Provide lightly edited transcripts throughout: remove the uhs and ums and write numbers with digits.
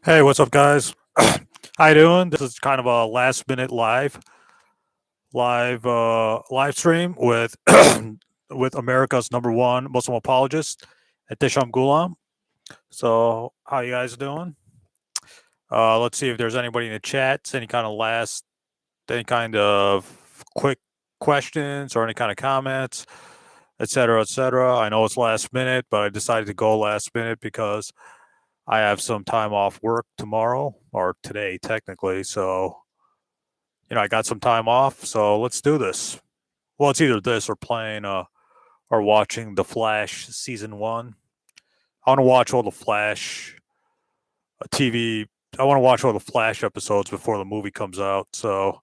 Hey, what's up, guys? How you doing? This is kind of a last minute live stream with with America's number one Muslim apologist, Etisham Gulam. So, how you guys doing? Let's see if there's anybody in the chat. Any kind of quick questions or any kind of comments, etc., etc. I know it's last minute, but I decided to go last minute because I have some time off work tomorrow or today, technically. So I got some time off, so let's do this. Well, it's either this or playing or watching The Flash season 1. I want to watch all the Flash TV. I want to watch all the Flash episodes before the movie comes out. So,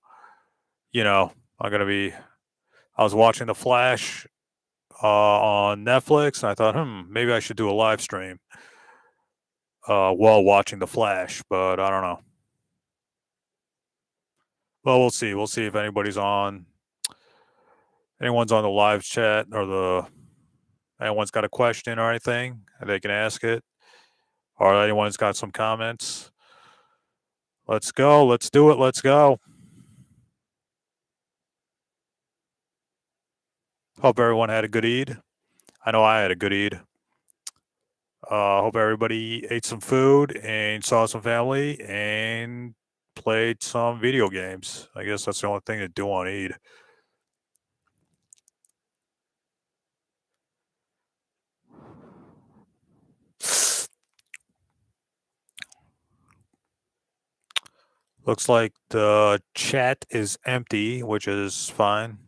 you know, I'm going to be I was watching The Flash on Netflix and I thought, maybe I should do a live stream while watching The Flash, but I don't know. Well, we'll see. We'll see if anyone's on the live chat or anyone's got a question or anything, they can ask it. Or anyone's got some comments. Let's go. Let's do it. Let's go. Hope everyone had a good Eid. I know I had a good Eid. Hope everybody ate some food and saw some family and played some video games. I guess that's the only thing to do on Eid. Looks like the chat is empty, which is fine.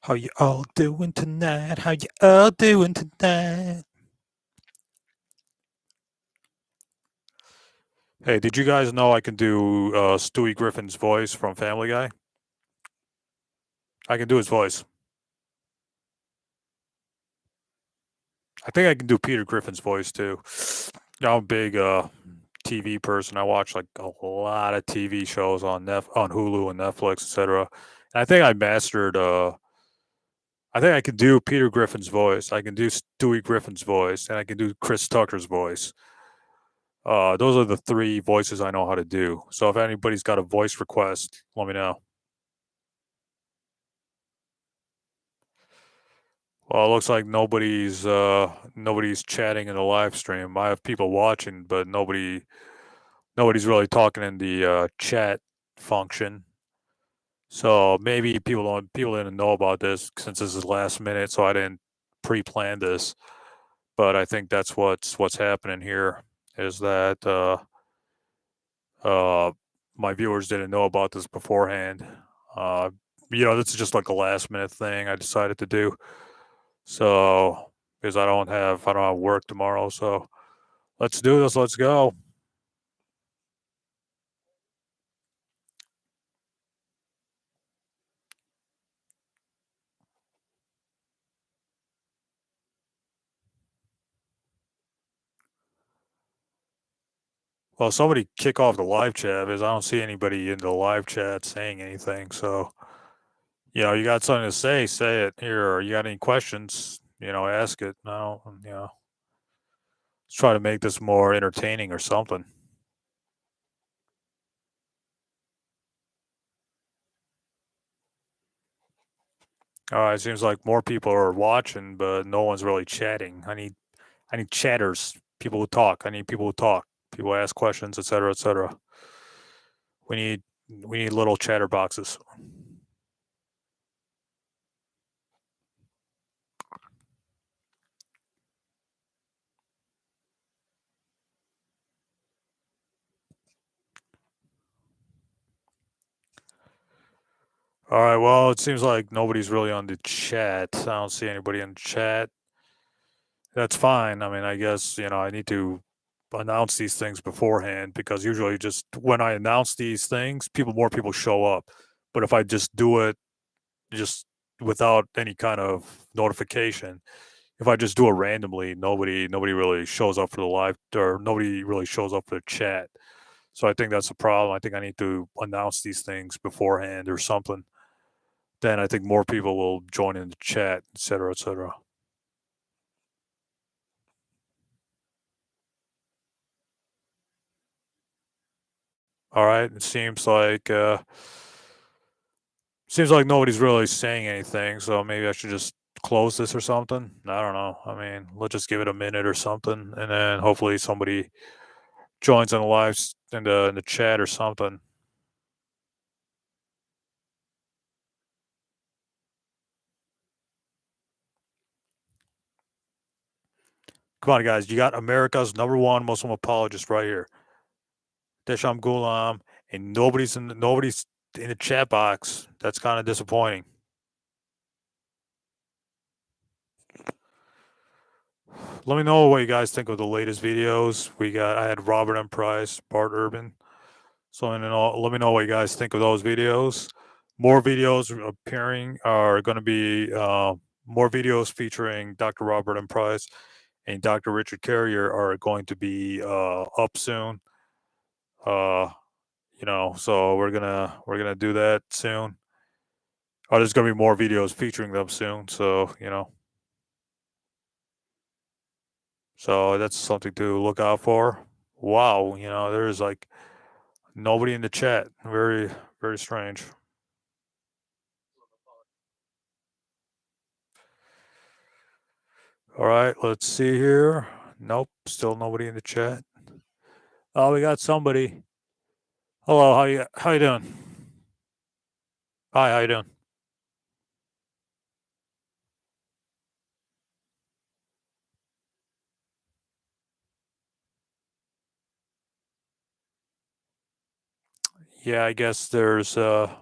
How you all doing tonight? How you all doing tonight? Hey, did you guys know I can do Stewie Griffin's voice from Family Guy? I can do his voice. I think I can do Peter Griffin's voice too. I'm a big TV person. I watch like a lot of TV shows on Hulu and Netflix, etc. And I think I mastered. I think I can do Peter Griffin's voice. I can do Stewie Griffin's voice, and I can do Chris Tucker's voice. Those are the three voices I know how to do. So if anybody's got a voice request, let me know. Well, it looks like nobody's chatting in the live stream. I have people watching, but nobody's really talking in the chat function. So maybe people didn't know about this since this is last minute, so I didn't pre-plan this. But I think that's what's happening here is that my viewers didn't know about this beforehand. This is just like a last minute thing I decided to do. So because I don't have work tomorrow, so let's do this. Let's go. Well, somebody kick off the live chat because I don't see anybody in the live chat saying anything. So, you got something to say it here. Or you got any questions, ask it. No, let's try to make this more entertaining or something. All right, seems like more people are watching, but no one's really chatting. I need chatters, people who talk. I need people who talk, people who ask questions, etc., etc. We need little chatter boxes. All right. Well, it seems like nobody's really on the chat. I don't see anybody in the chat. That's fine. I mean, I guess I need to announce these things beforehand because usually just when I announce these things, more people show up. But if I just do it just without any kind of notification, if I just do it randomly, nobody really shows up for the live or nobody really shows up for the chat. So I think that's a problem. I think I need to announce these things beforehand or something. Then I think more people will join in the chat, et cetera, et cetera. All right. It seems like nobody's really saying anything, so maybe I should just close this or something. I don't know. I mean, let's just give it a minute or something, and then hopefully somebody joins in the in the chat or something. Come on, guys! You got America's #1 Muslim apologist right here, Desham Ghulam, and nobody's in the chat box. That's kind of disappointing. Let me know what you guys think of the latest videos. I had Robert M. Price, Bart Urban. So let me know what you guys think of those videos. More videos appearing are going to be more videos featuring Dr. Robert M. Price and Dr. Richard Carrier are going to be up soon. So we're gonna do that soon. There's gonna be more videos featuring them soon. So that's something to look out for. Wow, there's like nobody in the chat. Very, very strange. All right, let's see here. Nope, still nobody in the chat. Oh, we got somebody. Hello, how you doing? Hi, how you doing? Yeah, I guess there's how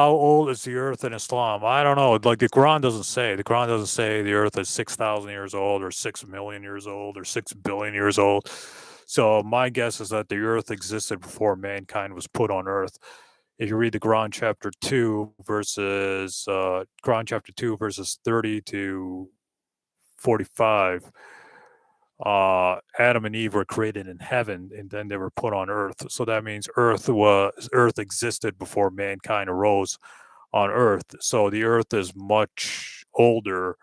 old is the earth in Islam? I don't know. Like the Quran doesn't say. The Quran doesn't say the earth is 6,000 years old or 6 million years old or 6 billion years old. So my guess is that the earth existed before mankind was put on earth. If you read the Quran chapter 2 verses 30 to 45, Adam and Eve were created in heaven and then they were put on earth. So that means earth existed before mankind arose on earth. So the earth is much older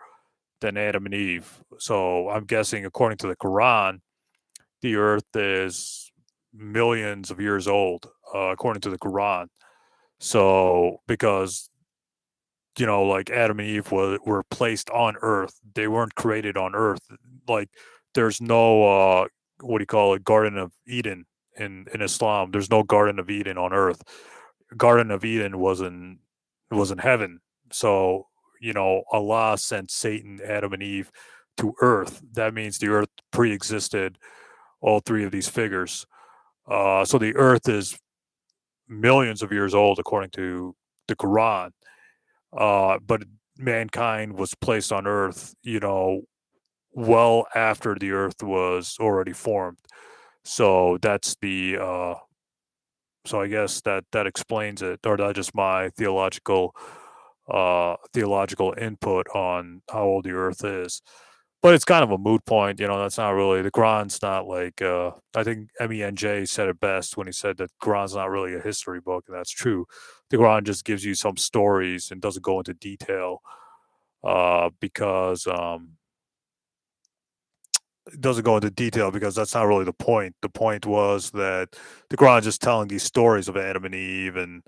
than Adam and Eve. So I'm guessing according to the Quran, the earth is millions of years old, according to the Quran. So because like Adam and Eve were placed on Earth. They weren't created on Earth. Like there's no what do you call it, Garden of Eden in Islam. There's no Garden of Eden on Earth. Garden of Eden was in heaven. So Allah sent Satan, Adam, and Eve to Earth. That means the Earth pre-existed all three of these figures. So the Earth is millions of years old according to the Quran. But mankind was placed on Earth, well after the Earth was already formed. So that's so I guess that explains it, or that's just my theological input on how old the Earth is. But it's kind of a moot point, that's not really the Quran's not like I think MENJ said it best when he said that Quran's not really a history book, and that's true. The Quran just gives you some stories and doesn't go into detail because it doesn't go into detail because that's not really the point. The point was that the Quran is just telling these stories of Adam and Eve and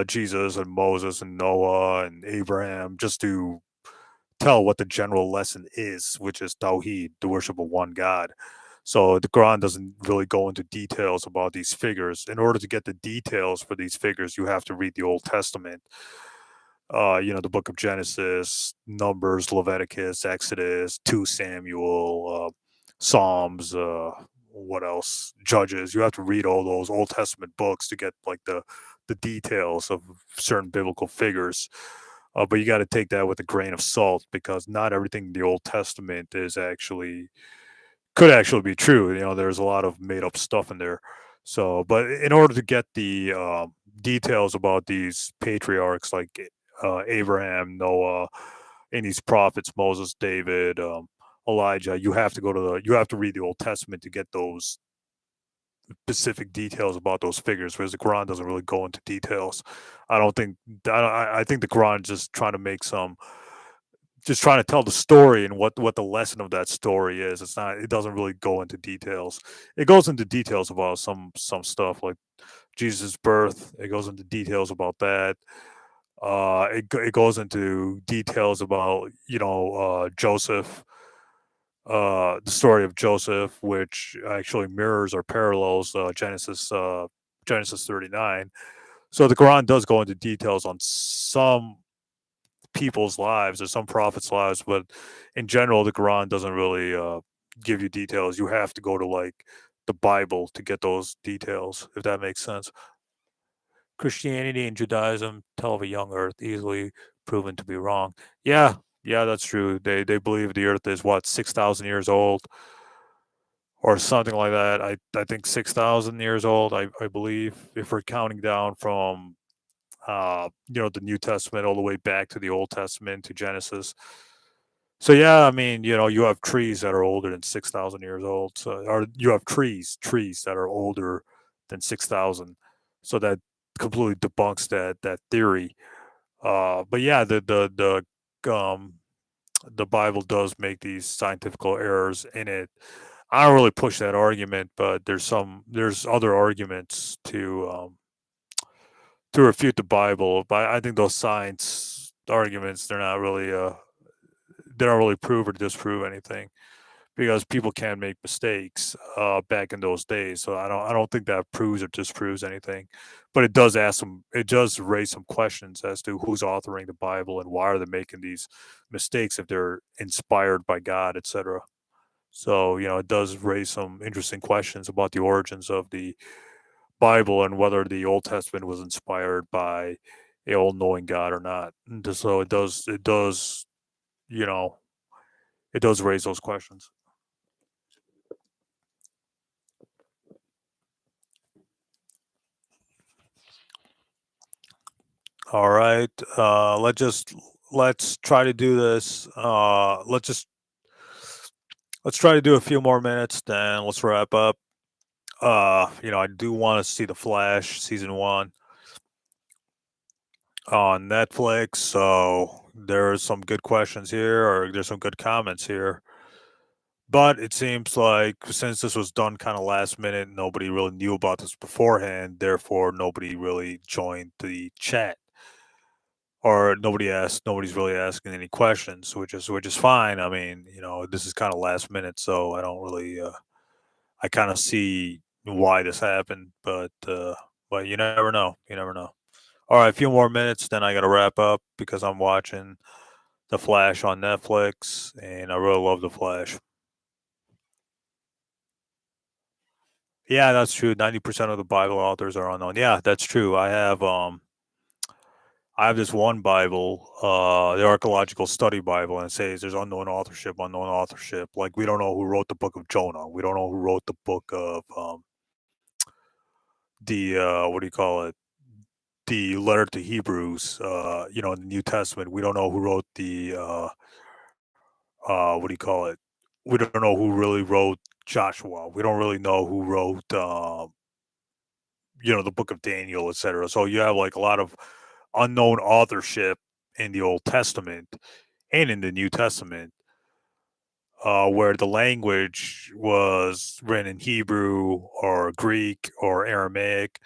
Jesus and Moses and Noah and Abraham just to tell what the general lesson is, which is Tawheed, the worship of one God. So the Quran doesn't really go into details about these figures. In order to get the details for these figures, you have to read the Old Testament. The book of Genesis, Numbers, Leviticus, Exodus, 2 Samuel, Psalms, what else? Judges. You have to read all those Old Testament books to get like the details of certain biblical figures. But you got to take that with a grain of salt because not everything in the Old Testament could actually be true. There's a lot of made up stuff in there. So, but in order to get the details about these patriarchs like Abraham, Noah, in these prophets, Moses, David, Elijah. You have to read the Old Testament to get those specific details about those figures, whereas the Quran doesn't really go into details. I don't think I think the Quran is just trying to just trying to tell the story and what the lesson of that story is. It doesn't really go into details. It goes into details about some stuff like Jesus' birth. It goes into details about that. It goes into details about Joseph, the story of Joseph, which actually mirrors or parallels Genesis 39. So the Quran does go into details on some people's lives or some prophets' lives, but in general, the Quran doesn't really give you details. You have to go to like the Bible to get those details, if that makes sense. Christianity and Judaism tell of a young Earth, easily proven to be wrong. Yeah, yeah, that's true. They believe the Earth is what 6,000 years old, or something like that. I think 6,000 years old. I believe if we're counting down from the New Testament all the way back to the Old Testament to Genesis. So yeah, I mean, you have trees that are older than 6,000 years old, or you have trees that are older than 6,000. So that completely debunks that theory. But yeah, the Bible does make these scientific errors in it. I don't really push that argument, but there's other arguments to refute the Bible. But I think those science arguments they don't really prove or disprove anything, because people can make mistakes back in those days. So I don't think that proves or disproves anything, but it does raise some questions as to who's authoring the Bible and why are they making these mistakes if they're inspired by God, etc. So it does raise some interesting questions about the origins of the Bible and whether the Old Testament was inspired by a all-knowing God or not. And so you know it does raise those questions. All right. Let's try to do this. Let's try to do a few more minutes, then let's wrap up. I do want to see The Flash season 1 on Netflix. So there's some good questions here, or there's some good comments here. But it seems like since this was done kind of last minute, nobody really knew about this beforehand. Therefore, nobody really joined the chat, or nobody's really asking any questions, which is fine. I mean, this is kind of last minute, so I don't really I kind of see why this happened, but you never know. You never know. All right, a few more minutes, then I got to wrap up because I'm watching The Flash on Netflix, and I really love The Flash. Yeah, that's true. 90% of the Bible authors are unknown. Yeah, that's true. I have this one Bible, the Archaeological Study Bible, and it says there's unknown authorship, unknown authorship. Like we don't know who wrote the book of Jonah. We don't know who wrote the book of the what do you call it? The letter to Hebrews. In the New Testament, we don't know who wrote the what do you call it? We don't know who really wrote Joshua. We don't really know who wrote the book of Daniel, etc. So you have like a lot of unknown authorship in the Old Testament and in the New Testament, where the language was written in Hebrew or Greek or Aramaic,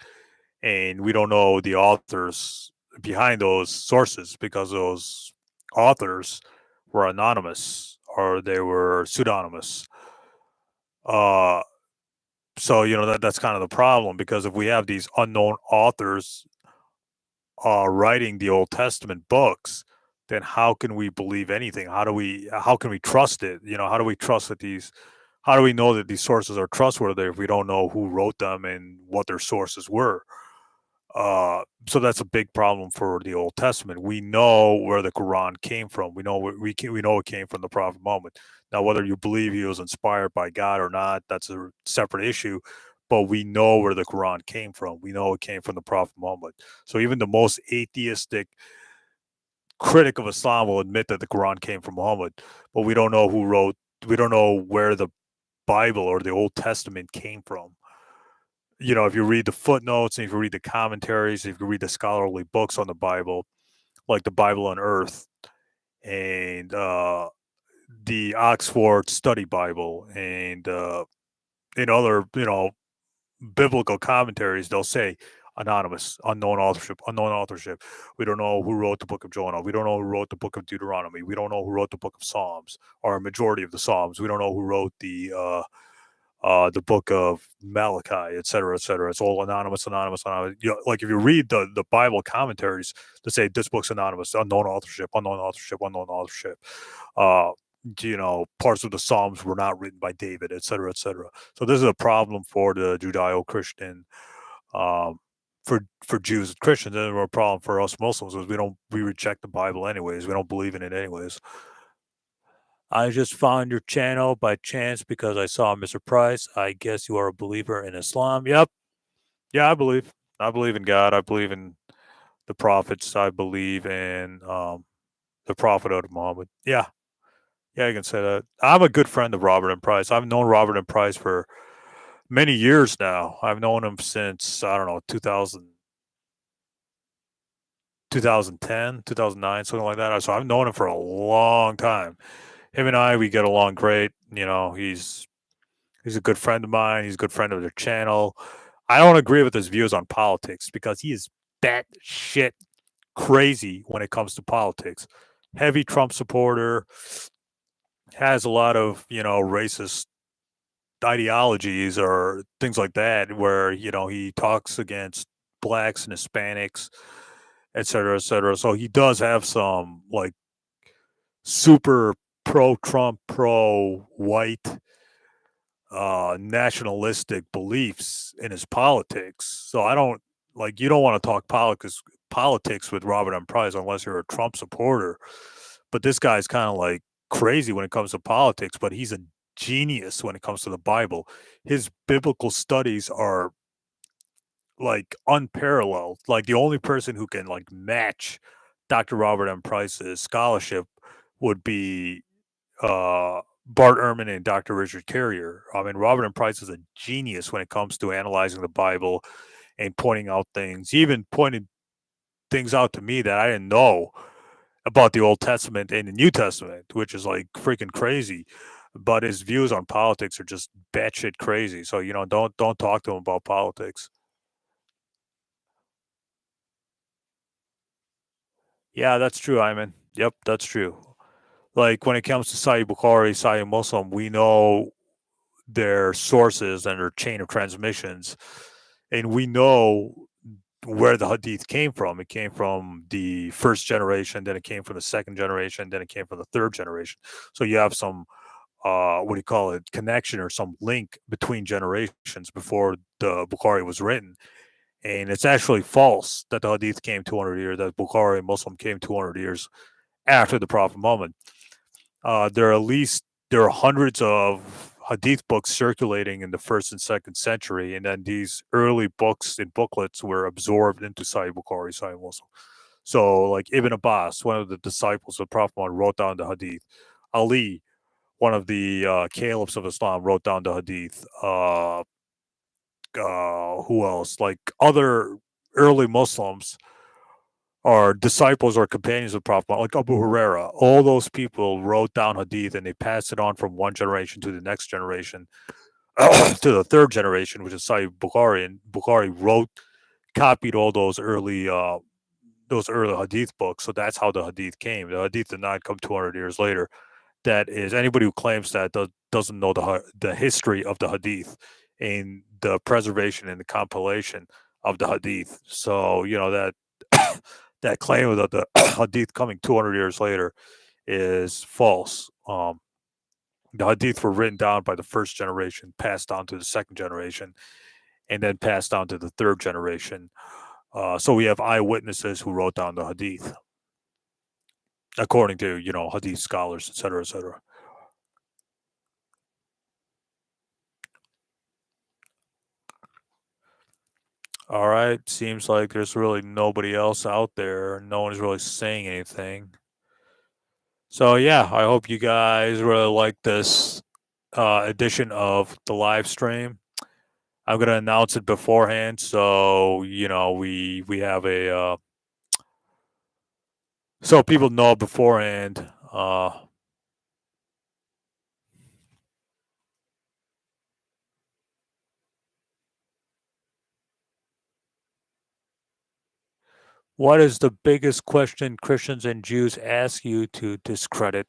and we don't know the authors behind those sources because those authors were anonymous or they were pseudonymous. Uh, so that's kind of the problem, because if we have these unknown authors writing the Old Testament books, then how can we believe anything? How can we trust it? How do we trust that how do we know that these sources are trustworthy if we don't know who wrote them and what their sources were? So that's a big problem for the Old Testament. We know where the Quran came from. We know we know it came from the Prophet Muhammad. Now, whether you believe he was inspired by God or not, that's a separate issue. But we know where the Quran came from. We know it came from the Prophet Muhammad. So even the most atheistic critic of Islam will admit that the Quran came from Muhammad, but we don't know who wrote. We don't know where the Bible or the Old Testament came from. You know, if you read the footnotes and if you read the commentaries, if you read the scholarly books on the Bible, like the Bible on Earth and the Oxford Study Bible and in other, biblical commentaries, they'll say anonymous, unknown authorship, unknown authorship. We don't know who wrote the book of Jonah. We don't know who wrote the book of Deuteronomy. We don't know who wrote the book of Psalms, or a majority of the Psalms. We don't know who wrote the book of Malachi, et cetera, et cetera. It's all anonymous, anonymous, anonymous. You know, like if you read the Bible commentaries, they say this book's anonymous, unknown authorship, unknown authorship, unknown authorship. Parts of the Psalms were not written by David, et cetera, et cetera. So this is a problem for the Judeo-Christian, um, for Jews and Christians, and a problem for us Muslims is we reject the Bible anyways. We don't believe in it anyways. I just found your channel by chance because I saw Mr. Price. I guess you are a believer in Islam. Yep. Yeah, I believe. I believe in God. I believe in the prophets. I believe in the prophet of Muhammad. Yeah. Yeah, you can say that. I'm a good friend of Robert and Price. I've known Robert and Price for many years now. I've known him since, I don't know, 2010, 2009, something like that. So I've known him for a long time. Him and I, we get along great. You know, he's a good friend of mine. He's a good friend of their channel. I don't agree with his views on politics because he is batshit crazy when it comes to politics. Heavy Trump supporter, has a lot of, racist ideologies or things like that where, he talks against blacks and Hispanics, et cetera, et cetera. So he does have some like super pro Trump, pro white, nationalistic beliefs in his politics. So I don't like you don't want to talk politics with Robert M. Price unless you're a Trump supporter. But this guy's kind of like crazy when it comes to politics, but he's a genius when it comes to the Bible. His biblical studies are like unparalleled. Like the only person who can like match Dr. Robert M. Price's scholarship would be Bart Ehrman and Dr. Richard Carrier. I mean, Robert M. Price is a genius when it comes to analyzing the Bible and pointing out things. He even pointed things out to me that I didn't know about the Old Testament and the New Testament, which is like freaking crazy. But his views on politics are just batshit crazy. So don't talk to him about politics. Yeah, that's true, Iman. Yep, that's true. Like when it comes to Sahih Bukhari, Sahih Muslim, we know their sources and their chain of transmissions, and we know where the hadith came from. It came from the first generation, then it came from the second generation, then it came from the third generation. So you have some what do you call it, connection or some link between generations before the Bukhari was written. And it's actually false that the hadith came 200 years, that Bukhari and Muslim came 200 years after the Prophet Muhammad. There are hundreds of hadith books circulating in the first and second century, and then these early books and booklets were absorbed into Sahih Bukhari, Sahih Muslim. So, like Ibn Abbas, one of the disciples of Prophet Muhammad, wrote down the hadith. Ali, one of the caliphs of Islam, wrote down the hadith. Who else? Like other early Muslims are disciples or companions of Prophet, like Abu Huraira. All those people wrote down hadith and they passed it on from one generation to the next generation, to the third generation, which is Sahih Bukhari. And Bukhari copied all those early hadith books. So that's how the hadith came. The hadith did not come 200 years later. That is, anybody who claims that doesn't know the history of the hadith and the preservation and the compilation of the hadith. So that that claim that the hadith coming 200 years later is false. The hadith were written down by the first generation, passed on to the second generation, and then passed on to the third generation. So we have eyewitnesses who wrote down the hadith, according to hadith scholars, etc., etc. All right. Seems like there's really nobody else out there. No one's really saying anything. So yeah, I hope you guys really like this edition of the live stream. I'm gonna announce it beforehand, so we have so people know beforehand. What is the biggest question Christians and Jews ask you to discredit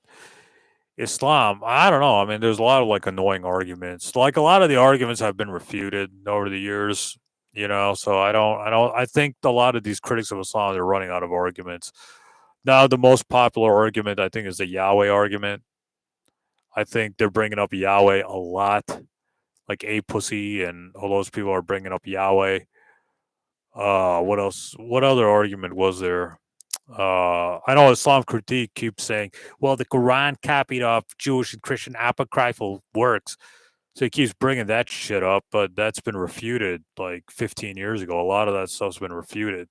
Islam? I don't know. I mean, there's a lot of like annoying arguments. Like a lot of the arguments have been refuted over the years, so I think a lot of these critics of Islam, they're running out of arguments. Now, the most popular argument, I think, is the Yahweh argument. I think they're bringing up Yahweh a lot, like A Pussy and all those people are bringing up Yahweh. What else? What other argument was there? I know Islam Critique keeps saying, well, the Quran copied off Jewish and Christian apocryphal works. So he keeps bringing that shit up, but that's been refuted like 15 years ago. A lot of that stuff's been refuted.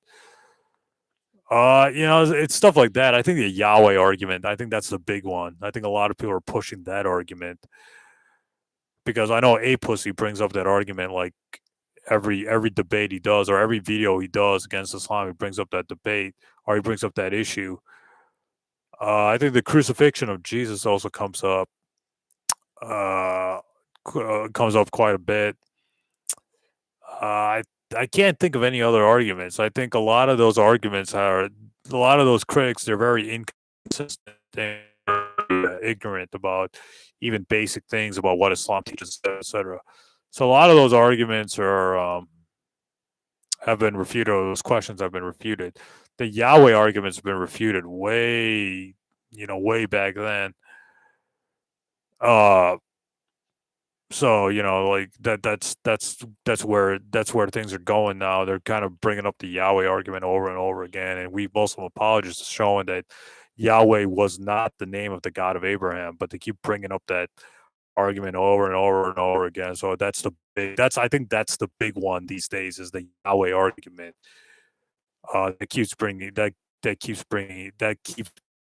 It's stuff like that. I think the Yahweh argument, I think that's the big one. I think a lot of people are pushing that argument because I know A Pussy brings up that argument like every debate he does or every video he does against Islam, he brings up that debate or he brings up that issue. I think the crucifixion of Jesus also comes up. Comes up quite a bit. I can't think of any other arguments. I think a lot of those arguments are a lot of those critics. They're very inconsistent and ignorant about even basic things about what Islam teaches, etc. So a lot of those arguments have been refuted. Or those questions have been refuted. The Yahweh arguments have been refuted way back then. So like that's where things are going now. They're kind of bringing up the Yahweh argument over and over again, and we Muslim apologists showing that Yahweh was not the name of the God of Abraham, but they keep bringing up that argument over and over and over again. So I think that's the big one these days is the Yahweh argument. That keeps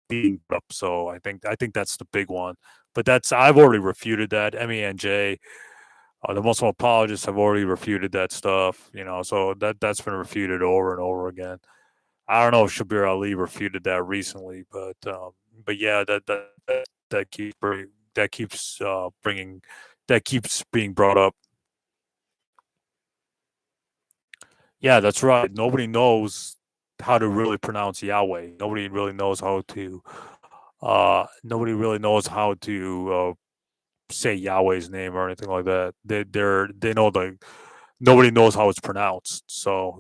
being up. So I think that's the big one. But I've already refuted that. MENJ, the Muslim apologists have already refuted that stuff. So that's been refuted over and over again. I don't know if Shabir Ali refuted that recently, but yeah, that keeps being brought up. Yeah, that's right. Nobody knows how to really pronounce Yahweh. Nobody really knows how to say Yahweh's name or anything like that. They know nobody knows how it's pronounced. So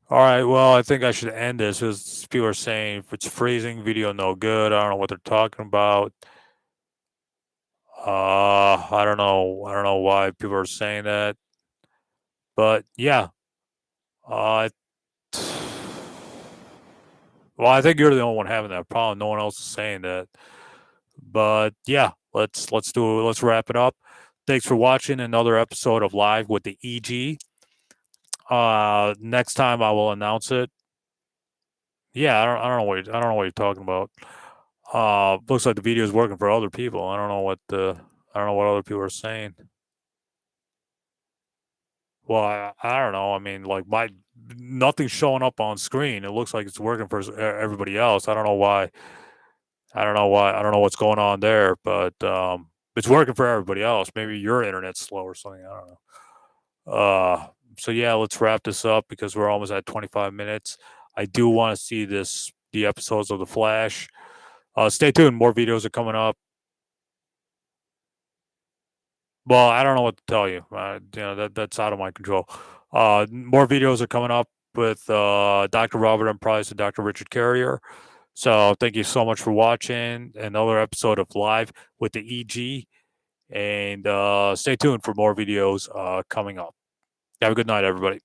All right. Well, I think I should end this because people are saying if it's freezing, video no good. I don't know what they're talking about. I don't know. I don't know why people are saying that. But yeah. Uh, well, I think you're the only one having that problem. No one else is saying that. But yeah, let's wrap it up. Thanks for watching another episode of Live with the EG. Next time I will announce it. Yeah, I don't know what you're talking about. Looks like the video is working for other people. I don't know what other people are saying. Well, I don't know. I mean, like nothing's showing up on screen. It looks like it's working for everybody else. I don't know why. I don't know why. I don't know what's going on there, but it's working for everybody else. Maybe your internet's slow or something. I don't know. So yeah, let's wrap this up because we're almost at 25 minutes. I do want to see the episodes of The Flash. Stay tuned. More videos are coming up. Well, I don't know what to tell you. That's out of my control. More videos are coming up with Dr. Robert M. Price and Dr. Richard Carrier. So thank you so much for watching another episode of Live with the EG. And stay tuned for more videos coming up. Have a good night, everybody.